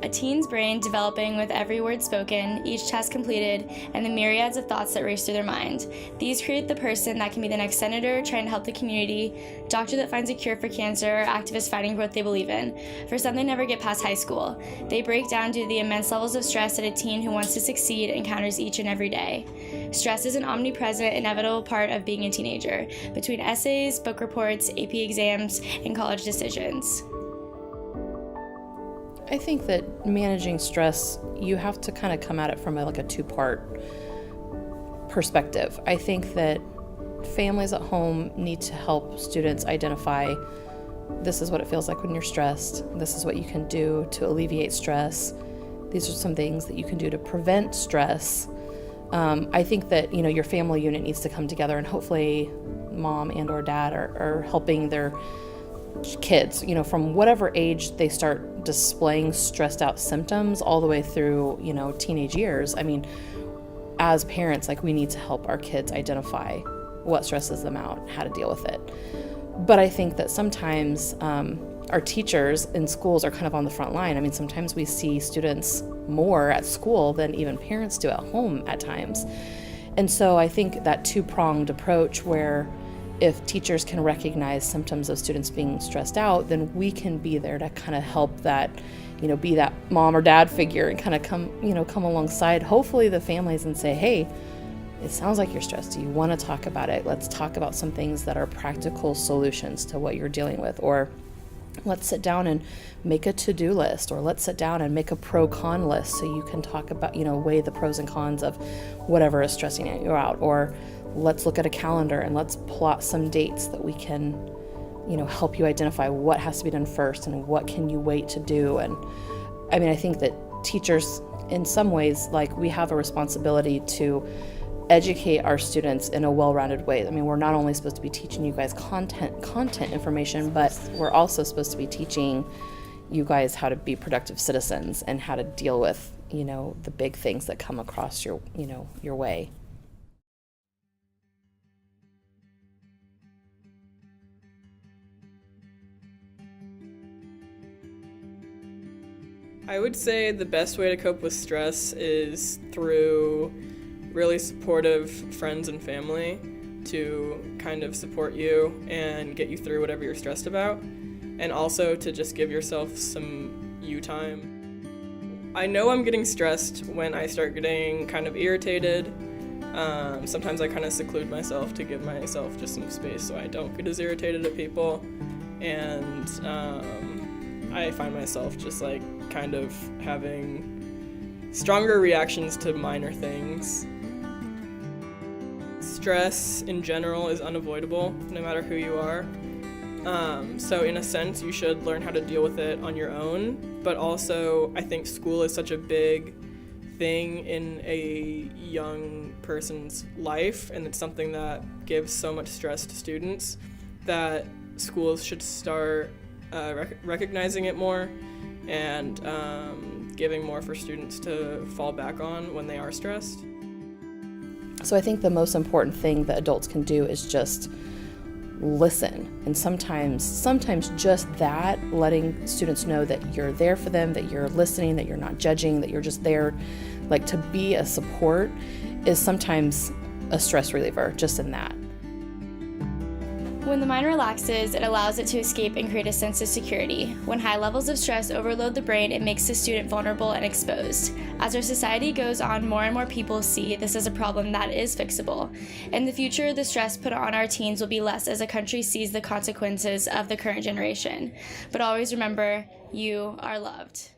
A teen's brain developing with every word spoken, each task completed, and the myriads of thoughts that race through their mind. These create the person that can be the next senator trying to help the community, doctor that finds a cure for cancer, or activist fighting for what they believe in. For some, they never get past high school. They break down due to the immense levels of stress that a teen who wants to succeed encounters each and every day. Stress is an omnipresent, inevitable part of being a teenager, between essays, book reports, AP exams, and college decisions. I think that managing stress, you have to kind of come at it from a two-part perspective. I think that families at home need to help students identify, this is what it feels like when you're stressed. This is what you can do to alleviate stress. These are some things that you can do to prevent stress. I think that, your family unit needs to come together, and hopefully mom and or dad are helping their kids, from whatever age they start displaying stressed out symptoms all the way through, teenage years. I mean, as parents, we need to help our kids identify what stresses them out, how to deal with it. But I think that sometimes our teachers in schools are kind of on the front line. I mean, sometimes we see students more at school than even parents do at home at times. And so I think that two-pronged approach where if teachers can recognize symptoms of students being stressed out, then we can be there to kind of help that, be that mom or dad figure and kind of come alongside, hopefully the families, and say, hey, it sounds like you're stressed. Do you want to talk about it? Let's talk about some things that are practical solutions to what you're dealing with. Or let's sit down and make a to-do list, or let's sit down and make a pro-con list so you can talk about, weigh the pros and cons of whatever is stressing you out. Or let's look at a calendar and let's plot some dates that we can, help you identify what has to be done first and what can you wait to do. And I mean, I think that teachers, in some ways, we have a responsibility to educate our students in a well-rounded way. I mean, we're not only supposed to be teaching you guys content information, but we're also supposed to be teaching you guys how to be productive citizens and how to deal with, the big things that come across your way. I would say the best way to cope with stress is through really supportive friends and family to kind of support you and get you through whatever you're stressed about, and also to just give yourself some you time. I know I'm getting stressed when I start getting kind of irritated. Sometimes I kind of seclude myself to give myself just some space so I don't get as irritated at people, and I find myself just kind of having stronger reactions to minor things. Stress in general is unavoidable, no matter who you are. So in a sense, you should learn how to deal with it on your own, but also I think school is such a big thing in a young person's life, and it's something that gives so much stress to students that schools should start recognizing it more and giving more for students to fall back on when they are stressed. So I think the most important thing that adults can do is just listen. And sometimes just that, letting students know that you're there for them, that you're listening, that you're not judging, that you're just there, to be a support, is sometimes a stress reliever, just in that. When the mind relaxes, it allows it to escape and create a sense of security. When high levels of stress overload the brain, it makes the student vulnerable and exposed. As our society goes on, more and more people see this as a problem that is fixable. In the future, the stress put on our teens will be less as a country sees the consequences of the current generation. But always remember, you are loved.